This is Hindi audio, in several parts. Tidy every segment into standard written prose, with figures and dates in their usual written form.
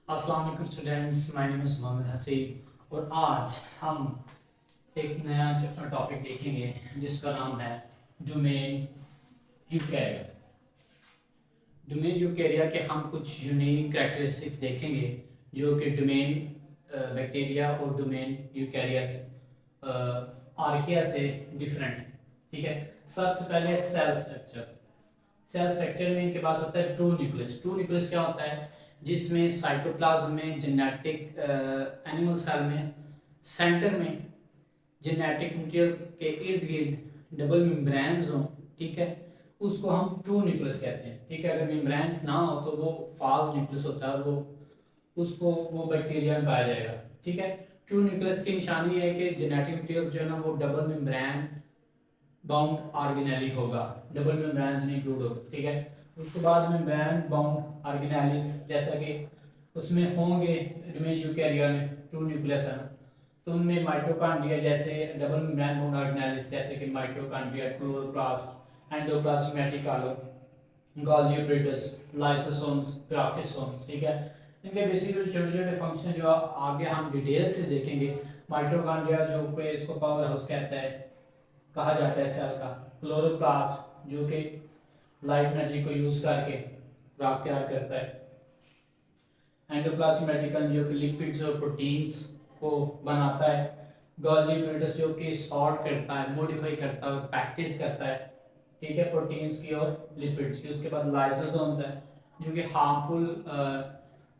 अस्सलाम वालेकुम students, my name is Mohammed Haseeb और आज हम एक नया टॉपिक देखेंगे जिसका नाम है डोमेन यूकेरिया। डोमेन यूकेरिया के हम कुछ यूनिक कैरेक्टरिस्टिक्स देखेंगे जो कि डोमेन बैक्टीरिया और डोमेन यूकेरिया से आर्किया से डिफरेंट है। ठीक है, सबसे पहले सेल स्ट्रक्चर। सेल स्ट्रक्चर में इनके पास होता है ट्रू न्यूक्लियस। ट्रू न्यूक्लियस क्या होता है? जिसमें साइटोप्लाज्म में जेनेटिक एनिमल सेल में सेंटर में जेनेटिक मटेरियल के इर्द गिर्द डबल मेम्ब्रेन्स हों। ठीक है, उसको हम ट्रू न्यूक्लियस कहते हैं। ठीक है, अगर मेम्ब्रेन्स ना हो तो वो फॉल्स न्यूक्लियस होता है, वो बैक्टीरिया में पाया जाएगा। ठीक है, ट्रू न्यूक्लियस की निशानी है कि जेनेटिक मटेरियल जो है ना वो डबल मेम्ब्रेन बाउंड ऑर्गेनेली होगा, डबल मेम्ब्रेन्स नहीं इंक्लूड होगा। ठीक है, उसके बाद मेम्ब्रेन बाउंड ऑर्गेनेलिस जैसा कि उसमें होंगे डोमेन यूकेरिया में ट्रू न्यूक्लियस है, तो उनमें माइटोकॉन्ड्रिया जैसे डबल मेम्ब्रेन बाउंड ऑर्गेनेलिस जैसे कि माइटोकॉन्ड्रिया, क्लोरोप्लास्ट, एंडोप्लाज्मेटिक कॉलम, गोल्गी एपरेटस, लाइसोसोम्स, ग्राफ्टिसोम्स। ठीक है, इनके बेसिकली छोटे छोटे फंक्शन जो आगे हम डिटेल से देखेंगे। माइटोकॉन्ड्रिया जो कि इसको पावर हाउस कहता है, कहा जाता है सेल का। क्लोरोप्लास्ट जो कि लाइट एनर्जी को यूज करके खुराक तैयार करता है। एंडोप्लाज्मिक रेटिकल जो कि लिपिड्स और प्रोटीन्स को बनाता है। गोल्गी एपरेटस जो कि सॉर्ट करता है, मॉडिफाई करता है और पैकेज करता है। ठीक है, प्रोटीन्स की और लिपिड्स की। उसके बाद लाइसोसोम्स है जो कि हार्मफुल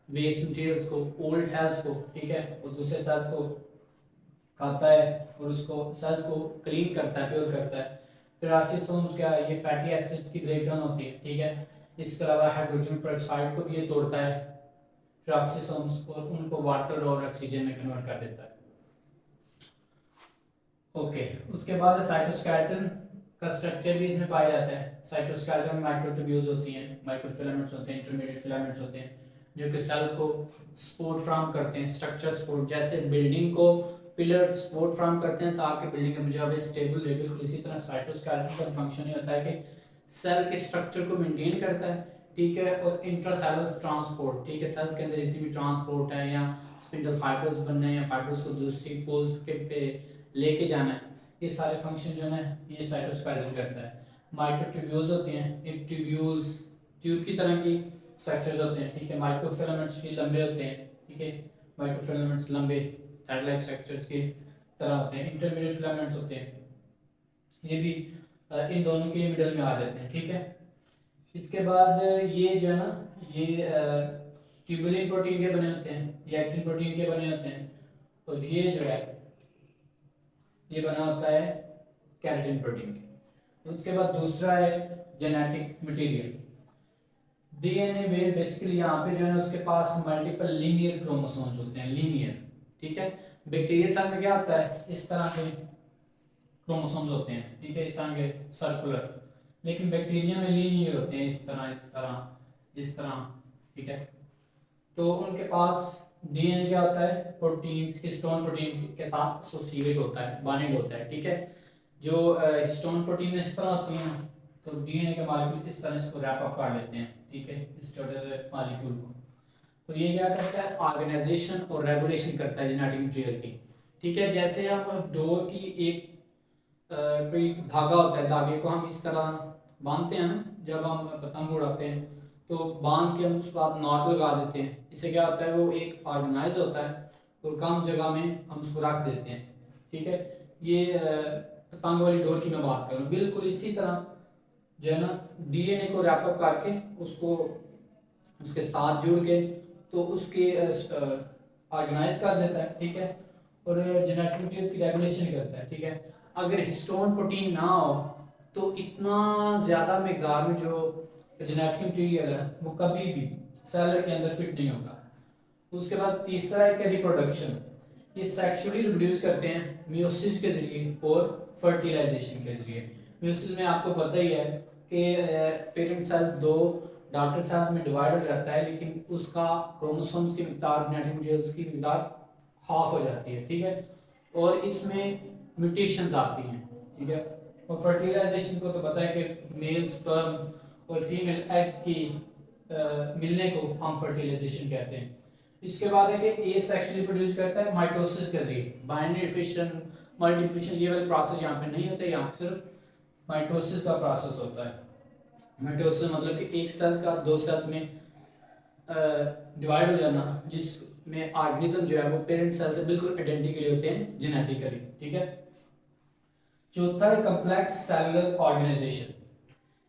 वेस्ट मटेरियल्स को, ओल्ड सेल्स को, ठीक है, और दूसरे सेल्स को खाता है और उसको सेल्स को क्लीन करता है, प्योर करता है। पेरोक्सिसोम्स क्या है? ये फैटी एसिड्स की ब्रेकडाउन होती है। ठीक है, इसके अलावा हाइड्रोजन पेरोक्साइड को भी ये तोड़ता है पेरोक्सिसोम्स, और उनको वाटर और ऑक्सीजन में कन्वर्ट कर देता है। ओके, उसके बाद साइटोस्केलेटन का स्ट्रक्चर भी इसमें पाया जाता है। साइटोस्केलेटन में माइक्रोट्यूब्यूल्स होती हैं, माइक्रोफिलामेंट्स होते हैं, इंटरमीडिएट फिलामेंट्स होते हैं जो कि सेल को सपोर्ट फ्राहम करते हैं। स्ट्रक्चर सपोर्ट, जैसे बिल्डिंग को पिलर्स सपोर्ट फ्राहम करते हैं ताकि बिल्डिंग का जो है स्टेबल रहे, बिल्कुल इसी तरह साइटोस्केलेटन का फंक्शन ही होता है कि सेल के स्ट्रक्चर को मेंटेन करता है। ठीक है, और इंट्रासेलुलर ट्रांसपोर्ट। ठीक है, सेल्स के अंदर जितनी भी ट्रांसपोर्ट है या स्पिंडल फाइबर्स बनने हैं या फाइबर्स को दूसरी पोज के पे लेके जाना है, ये सारे फंक्शन जो है ये साइटोस्केलेटन करता है। माइक्रोट्यूब्यूल्स होते हैं, ये ट्यूब्यूल्स ट्यूब की तरह की स्ट्रक्चर्स होते हैं। ठीक है, माइक्रोफिलामेंट्स ये लंबे होते हैं। ठीक है, माइक्रोफिलामेंट्स लंबे थ्रेड लाइक स्ट्रक्चर्स की तरह होते हैं। इंटरमीडिएट फिलामेंट्स होते हैं, ये भी इन दोनों के मिडल में आ जाते हैं। ठीक है, इसके बाद ये जो है ना ये ट्यूबुलिन प्रोटीन के बने होते हैं, ये एक्टिन प्रोटीन के बने होते हैं, और ये जो है ये बना होता है केराटिन प्रोटीन के। उसके बाद दूसरा है जेनेटिक मटेरियल। डीएनए में बेसिकली यहाँ पे जो है ना उसके पास मल्टीपल लीनियर क्रोमोसोम्स होते हैं, लीनियर। ठीक है, बैक्टीरिया सेल में क्या होता है? इस तरह के क्रोमोसोम्स होते हैं। ठीक है, इस तरह के सर्कुलर, लेकिन बैक्टीरिया में लीनियर होते हैं, इस तरह इस तरह इस तरह। ठीक है, तो उनके पास डीएनए क्या होता है? प्रोटीन्स, हिस्टोन प्रोटीन के साथ एसोसिएट होता है, बाइंड होता है। ठीक है, जो हिस्टोन प्रोटीन इस तरह होती हैं तो डीएनए के मॉलिक्यूल इस तरह इसको रैप अप कर लेते हैं। ठीक है, इस छोटे से मॉलिक्यूल को। तो ये क्या करता है? ऑर्गेनाइजेशन और रेगुलेशन करता है जेनेटिक मटेरियल की। ठीक है, जैसे हम डोर की एक कोई धागा होता है, धागे को हम इस तरह बांधते हैं ना, जब हम पतंग उड़ाते हैं तो बांध के हम उसको आप नॉट लगा देते हैं। इससे क्या होता है? वो एक ऑर्गेनाइज होता है और कम जगह में हम उसको रख देते हैं। ठीक है, ये पतंग वाली डोर की मैं बात कर रहा हूँ। बिल्कुल इसी तरह जो है ना डीएनए को रैपअप करके उसको उसके साथ जुड़ के तो उसके ऑर्गेनाइज कर देता है। ठीक है, और जेनेटिक मटेरियल्स की रेगुलेशन करता है। ठीक है, अगर हिस्टोन प्रोटीन ना हो तो इतना ज़्यादा मकदार में जो जेनेटिक मटेरियल है वो कभी भी सेल के अंदर फिट नहीं होगा। उसके बाद तीसरा है कि रिप्रोडक्शन। ये सेक्सुअली रिप्रोड्यूस करते हैं मियोसिस के जरिए और फर्टिलाइजेशन के जरिए। मियोसिस में आपको पता ही है कि पेरेंट सेल दो डॉटर सेल्स में डिवाइड हो जाता है, लेकिन उसका क्रोमोसोम्स की मिकदार, जेनेटिक मटेरियल्स की मिकदार हाफ हो जाती है। ठीक है, और इसमें म्यूटेशंस आती हैं। ठीक है, और फर्टिलाइजेशन को तो पता है कि मेल स्पर्म और फीमेल एग की मिलने को हम फर्टिलाइजेशन कहते हैं। इसके बाद है कि ए सेक्सुअली प्रोड्यूस करता है माइटोसिस के जरिए, बाइनरी फिशन मल्टीप्लिकेशन ये वाले प्रोसेस यहाँ पे नहीं होते, यहाँ पे सिर्फ माइटोसिस का प्रोसेस होता है। माइटोसिस मतलब कि एक सेल्स का दो सेल्स में डिवाइड हो जाना, जिसमें ऑर्गेनिज्म जो है वो पेरेंट सेल से बिल्कुल आइडेंटिकली होते हैं जेनेटिकली, ठीक है। चौथा है कम्प्लेक्स सेलुलर ऑर्गेनाइजेशन।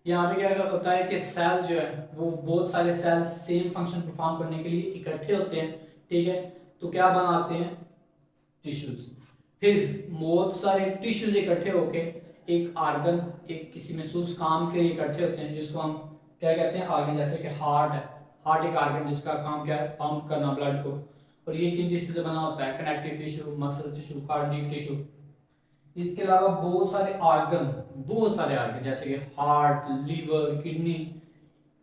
यहाँ पे क्या होता है कि सेल्स जो है वो बहुत सारे सेल्स सेम फंक्शन परफॉर्म करने के लिए इकट्ठे होते हैं, ठीक है। तो क्या बनाते हैं, टिश्यूज। फिर बहुत सारे टिश्यूज इकट्ठे होके एक ऑर्गन, एक किसी महसूस काम के लिए इकट्ठे होते हैं, जिसको हम क्या कहते हैं, ऑर्गन। जैसे कि हार्ट है, हार्ट एक ऑर्गन जिसका काम क्या है, पंप करना ब्लड को। और ये किन टिश्यू से बना होता है, connective tissue, muscle tissue, cardiac tissue. इसके अलावा बहुत सारे ऑर्गन जैसे कि हार्ट, लीवर, किडनी,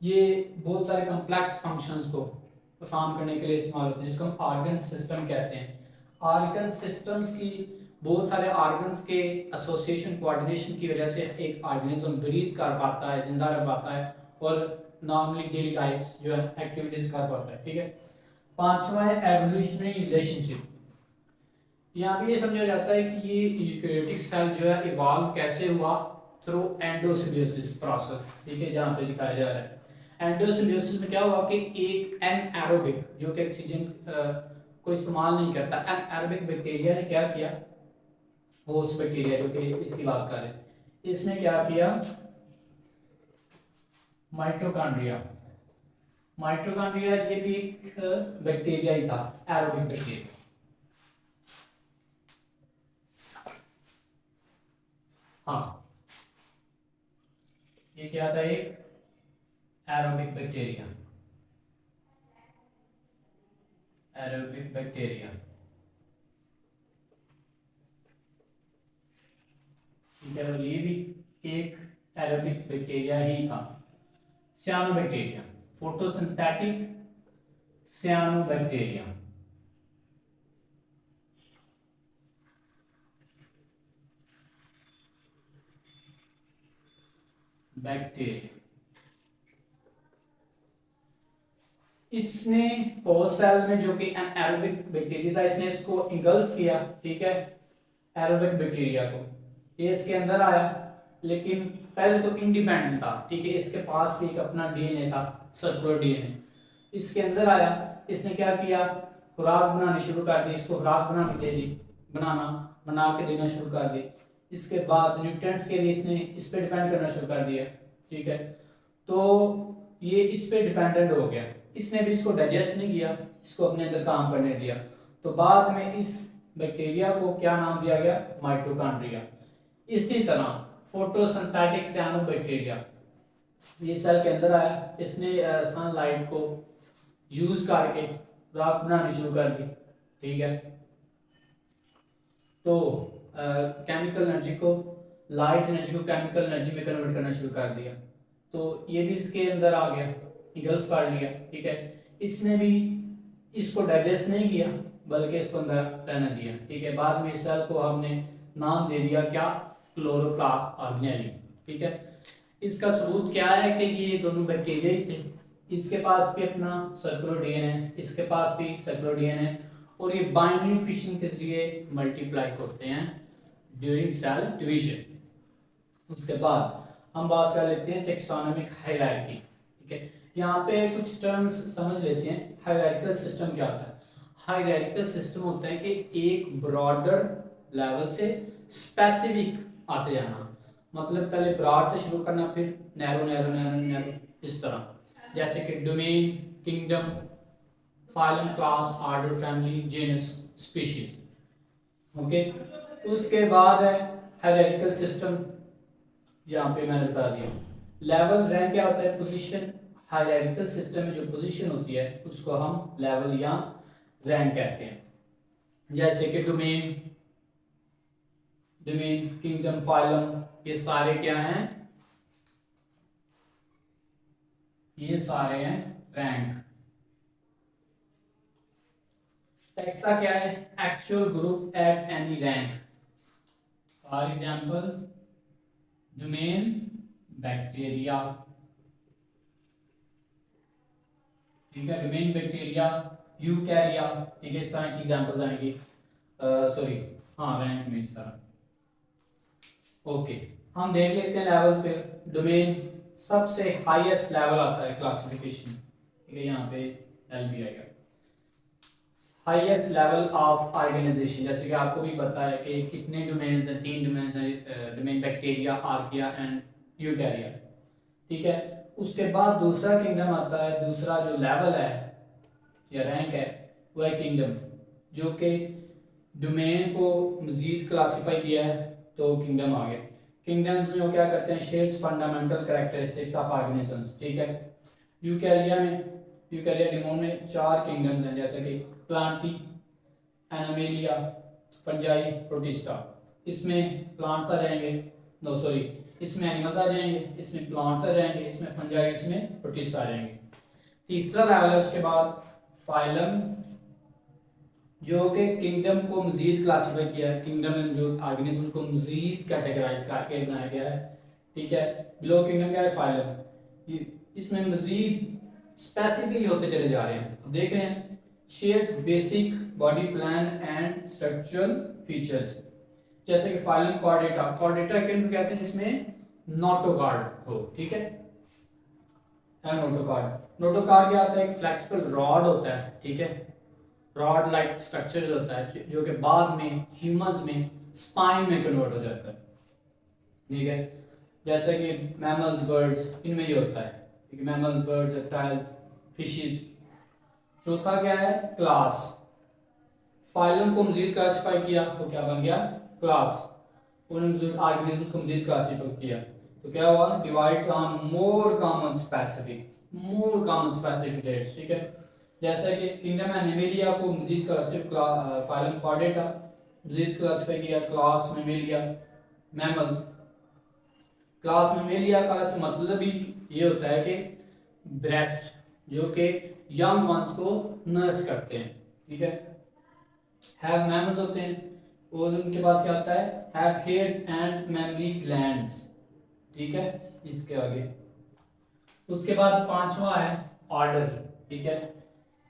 ये बहुत सारे कॉम्प्लेक्स फंक्शंस को परफॉर्म करने के लिए इस्तेमाल होते हैं, जिसको हम ऑर्गन सिस्टम कहते हैं। ऑर्गन सिस्टम्स की बहुत सारे ऑर्गन्स के एसोसिएशन, कोऑर्डिनेशन की वजह से एक ऑर्गेनिज्म ब्रीथ कर पाता है, जिंदा रह पाता है और नॉर्मली डेली लाइफ जो है एक्टिविटीज कर पाता है, ठीक है। पांचवा है एवोल्यूशनरी रिलेशनशिप। यहाँ पे ये समझा जाता है कि ये यूकेरियोटिक सेल जो है इवॉल्व कैसे हुआ, थ्रू एंडोसिम्बियोसिस प्रोसेस, ठीक है, जहाँ पे दिखाया जा रहा है। एंडोसिम्बियोसिस में क्या हुआ कि एक एनएरोबिक जो कि ऑक्सीजन को इस्तेमाल नहीं करता, एनएरोबिक बैक्टीरिया ने क्या किया, होस्ट बैक्टीरिया जो कि इसकी बात कर रहे हैं, इसने क्या किया, माइटोकॉन्ड्रिया। माइटोकॉन्ड्रिया ये भी एक बैक्टीरिया ही था, एरोबिक बैक्टीरिया। हाँ, ये क्या था, एक एरोबिक बैक्टीरिया, एरोबिक बैक्टीरिया, ठीक है। और ये भी एक एरोबिक बैक्टीरिया ही था। सियानोबैक्टीरिया, फोटोसिंथेटिक सियानोबैक्टीरिया, बैक्टीरिया, इसने होस्ट सेल में जो कि एनारोबिक बैक्टीरिया था, इसने इसको इंगल्फ किया, ठीक है, एरोबिक बैक्टीरिया को। ये इसके अंदर आया, लेकिन पहले तो इंडिपेंडेंट था, ठीक है, इसके पास भी एक अपना डीएनए था, सर्कुलर डीएनए। इसके अंदर आया, इसने क्या किया, खुराक बनानी शुरू कर दी, इसको खुराक बना के देना शुरू कर दी। इसके बाद न्यूट्रिएंट्स के लिए इसने इस पे डिपेंड करना शुरू कर दिया, ठीक है। तो ये इस पे डिपेंडेंट हो गया, इसने भी इसको डाइजेस्ट नहीं किया, इसको अपने अंदर काम करने दिया। तो बाद में इस बैक्टीरिया को क्या नाम दिया गया, माइटोकॉन्ड्रिया। इसी तरह फोटोसिंथेटिक सियानोबैक्टीरिया, ये सेल के अंदर आया, इसने सनलाइट को यूज करके राख बनानी शुरू कर दी, ठीक है। तो केमिकल एनर्जी को, लाइट एनर्जी को केमिकल एनर्जी में कन्वर्ट करना शुरू कर दिया। तो ये भी इसके अंदर आ गया, इंगल्फ कर लिया, ठीक है। इसने भी इसको डाइजेस्ट नहीं किया, बल्कि इसको अंदर रहने दिया, ठीक है। बाद में इस सेल को हमने नाम दे दिया क्या, क्लोरोप्लास्ट ऑर्गेनेली, ठीक है। इसका सबूत क्या है कि ये दोनों बैक्टीरिया ही थे, इसके पास भी अपना सर्कुलर डीएनए, इसके पास भी सर्कुलर डीएनए, और ये बाइनरी फिशन के जरिए मल्टीप्लाई होते हैं ड्यूरिंग सेल डिवीजन। उसके बाद हम बात कर लेते हैं टेक्सोनोमिक हायरार्की, ठीक है। यहाँ पे कुछ टर्म्स समझ लेते हैं। हायरार्किकल सिस्टम क्या होता है, हायरार्किकल सिस्टम होता है कि एक ब्रॉडर लेवल से स्पेसिफिक आते जाना, मतलब पहले ब्रॉड से शुरू करना, फिर नैरो नैरो नैरो नैरो, इस तरह। जैसे कि domain, kingdom, phylum, class, order, family, genus, species, okay. उसके बाद है हायरार्किकल सिस्टम, यहाँ पे मैंने बता दिया। लेवल रैंक क्या होता है, पोजीशन। हायरार्किकल सिस्टम में जो पोजीशन होती है उसको हम लेवल या रैंक कहते हैं। जैसे कि डोमेन, किंगडम, फाइलम, ये सारे क्या हैं, ये सारे हैं रैंक। टैक्सा क्या है, actual group at any rank. For example domain bacteria, ठीक है, डोमेन बैक्टीरिया यूकैरिया, ठीक है, इस तरह की एग्जांपल्स आएंगी, सॉरी हाँ रैंक में इस तरह। ओके, हम देख लेते हैं लेवल्स पे। डोमेन सबसे हाईएस्ट लेवल आता है क्लासिफिकेशन, ठीक है, यहाँ पे एल बी आएगा, हाईएस्ट लेवल ऑफ ऑर्गेनाइजेशन। जैसे कि आपको भी पता है कि कितने डोमेन्स हैं, 3 डोमेन्स हैं, डोमेन बैक्टीरिया, आर्किया एंड यूकैरिया, ठीक है। उसके बाद दूसरा किंगडम आता है, दूसरा जो लेवल है या रैंक है वो है किंगडम, जो कि डोमेन को मजीद क्लासीफाई किया है तो किंगडम आ गया। किंगडम्स में वो क्या करते हैं, shares fundamental characteristics of organisms, ठीक है। यूकैरिया में, यूकैरिया डिमोन में 4 किंगडम्स हैं, जैसे कि प्लांटी, एनामेलिया, फंजाई, प्रोटिस्टा। इसमें प्लांट्स आ जाएंगे, नो सॉरी, इसमें एनिमल्स आ जाएंगे, इसमें प्लांट्स आ जाएंगे, इसमें फंजाई, इसमें प्रोटिस्टा आ जाएंगे। तीसरा लेवल है उसके बाद फाइलम, जो कि किंगडम को मजीद क्लासीफाई किया है, किंगडम में जो ऑर्गेनिज्म को मजीद कैटेगराइज करके बनाया गया है, ठीक है। बिलो किंगडम क्या है, फाइलम, इसमें मजीद स्पेसिफिक होते चले जा रहे हैं। अब देख रहे हैं, shares basic body plan and structural features, जैसे कि फाइलम कॉर्डेटा, कॉर्डेटा किनको कहते हैं, इसमें नोटोकार्ड हो, ठीक है, नोटोकार्ड। नोटोकार्ड क्या होता है, एक फ्लेक्सिबल रॉड होता है, ठीक है, रॉड लाइक स्ट्रक्चर होता है जो कि बाद में ह्यूमंस में स्पाइन में कन्वर्ट हो जाता है, ठीक है। जैसे कि मैमल्स, बर्ड्स, इनमें ये होता है, ठीक है, मैमल्स, बर्ड्स, रेप्टाइल्स, फिशेस। चौथा क्या है, क्लास, फाइलम को मजीद क्लासिफाई किया तो क्या बन गया, क्लास। उन्होंने ऑर्गेनिजम्स को मजीद क्लासिफाई किया तो क्या हुआ, divides on more common specific, more common specific traits, ठीक है। जैसे कि किंगडम एनिमेलिया को मजीद क्लासिफाई, फाइलम कॉर्डेटा मजीद क्लासिफाई किया, class Mammalia, mammals. Class Mammalia का मतलब ही ये होता है कि ब्रेस्ट, जो कि यंग वंस को नर्स करते हैं, ठीक है। हैव मैमल्स होते हैं और उनके पास क्या होता है, have hairs and memory glands, ठीक है। इसके आगे उसके बाद पांचवा है ऑर्डर, ठीक है,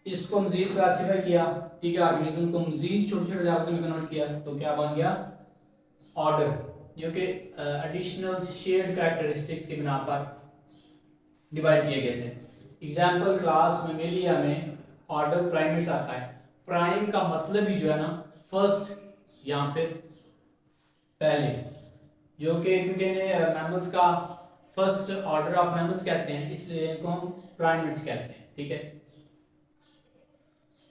इसको मजीद क्लासीफाई किया, ठीक है, ऑर्गेनिज्म को मजीद छोटे छोटे लेवल्स में कन्वर्ट किया तो क्या बन गया, ऑर्डर, जो कि एडिशनल शेयर्ड कैरेक्टरिस्टिक्स की बिना पर डिवाइड किए गए थे। एग्जाम्पल, क्लास मेमेलिया में ऑर्डर प्राइमेट्स आता है। प्राइम का मतलब ही जो है ना फर्स्ट या फिर पहले, जो कि क्योंकि मैमल्स का फर्स्ट ऑर्डर ऑफ मैमल्स कहते हैं इसलिए इनको हम प्राइमेट्स कहते हैं, ठीक है।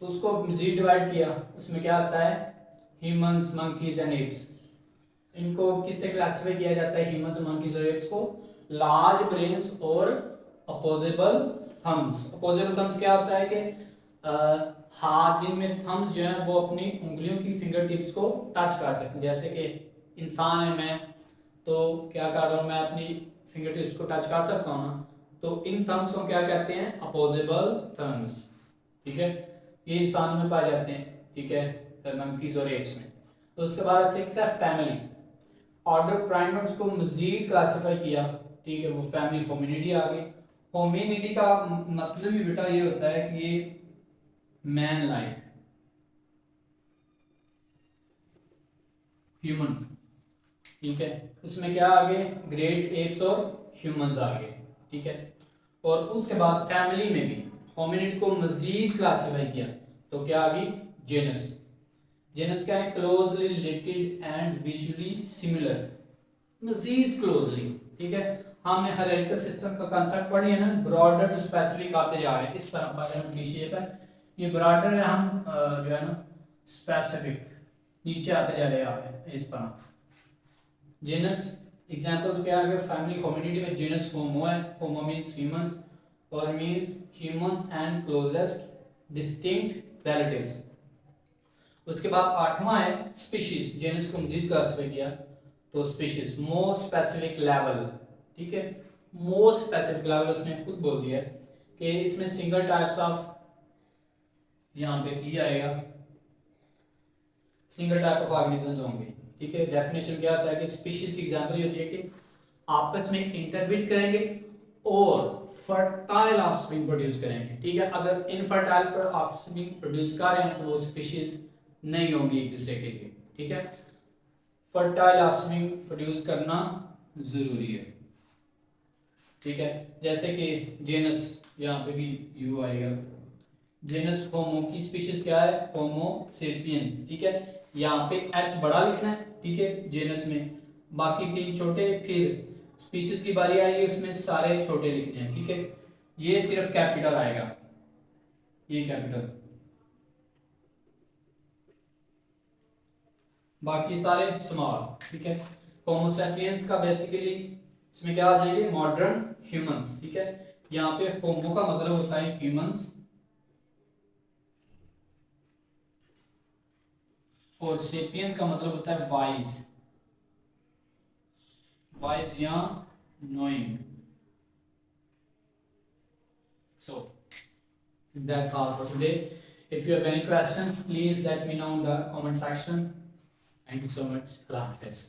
उसको मजीद डिवाइड किया, उसमें क्या आता है, ह्यूमंस, मंकीज एंड एप्स। इनको किससे क्लासिफाई किया जाता है, ह्यूमंस, मंकीज और एप्स को, लार्ज ब्रेन्स और अपोजेबल थम्स। अपोजेबल थम्स क्या होता है कि हाथ जिनमें थम्स जो है वो अपनी उंगलियों की फिंगर टिप्स को टच कर सकते हैं। जैसे कि इंसान है मैं, तो क्या कर रहा हूँ मैं, अपनी फिंगर टिप्स को टच कर सकता हूँ ना, तो इन थम्स को क्या कहते हैं, अपोजेबल थम्स, ठीक है। ये इंसानों में पाए जाते हैं, ठीक है, मंकीज और एप्स में। तो उसके बाद 6 है फैमिली, ऑर्डर प्राइमेट्स को मजीद क्लासिफाई किया, ठीक है, वो फैमिली होमिनिडी आ गई। होमिनिडी का मतलब ही बेटा ये होता है कि ये मैन लाइक ह्यूमन, ठीक है। उसमें क्या आ गए, ग्रेट एप्स और ह्यूमंस आ गए, ठीक है। और उसके बाद फैमिली में भी होमिनिड को मजीद क्लासिफाई किया तो क्या आ गई, जेनस। जेनस क्या है, closely related and visually similar, मजीद क्लोजली, ठीक है। हमने हायरार्किकल सिस्टम का कांसेप्ट पढ़ लिया ना, ब्रॉडर टू स्पेसिफिक आते जा रहे हैं इस तरह पैटर्न की शेप है, ये ब्रॉडर है, हम जो है ना स्पेसिफिक नीचे आते जा रहे हैं इस तरह। जेनस एग्जांपल्स क्या आ गए, फैमिली होमिनिडी में जेनस होमो है, होमो मींस ह्यूमंस और means humans and closest distinct relatives. उसके बाद 8वां है स्पीशीज, जेनस को मजीद क्लासिफाई किया तो स्पीशीज, मोस्ट स्पेसिफिक लेवल, ठीक है, मोस्ट स्पेसिफिक लेवल उसने खुद बोल दिया कि इसमें सिंगल टाइप्स ऑफ, यहाँ पे ये आएगा, सिंगल टाइप ऑफ ऑर्गेनिजम्स होंगे, ठीक है। डेफिनेशन क्या होता है कि स्पीशीज की एग्जांपल ये होती है कि आपस में इंटरब्रीड करेंगे और फर्टाइल ऑफस्प्रिंग प्रोड्यूस करेंगे। ठीक है, अगर इनफर्टाइल पर ऑफस्प्रिंग प्रोड्यूस कर रहे हैं तो वो स्पीशीज नहीं होंगी एक दूसरे के लिए। ठीक है, फर्टाइल ऑफस्प्रिंग प्रोड्यूस करना जरूरी है। ठीक है, जैसे कि जेनस, यहाँ पे भी यू आएगा, जेनस होमो की स्पीशीज क्या है, होमो सेपियंस। ठीक है, यहाँ पे एच बड़ा लिखना है। ठीक है, जेनस में बाकी 3 छोटे, फिर स्पीशीज की बारी आएगी उसमें सारे छोटे लिखने हैं। ठीक है, ये सिर्फ कैपिटल आएगा, ये कैपिटल, बाकी सारे स्मॉल। ठीक है, होमो सेपियंस का बेसिकली इसमें क्या आ जाएगी, मॉडर्न ह्यूमंस। ठीक है, यहाँ पे होमो का मतलब होता है ह्यूमंस और सेपियंस का मतलब होता है वाइज, वाइज या knowing. So that's all for today. If you have any questions, please let me know in the comment section. Thank you so much. Allah Hafiz.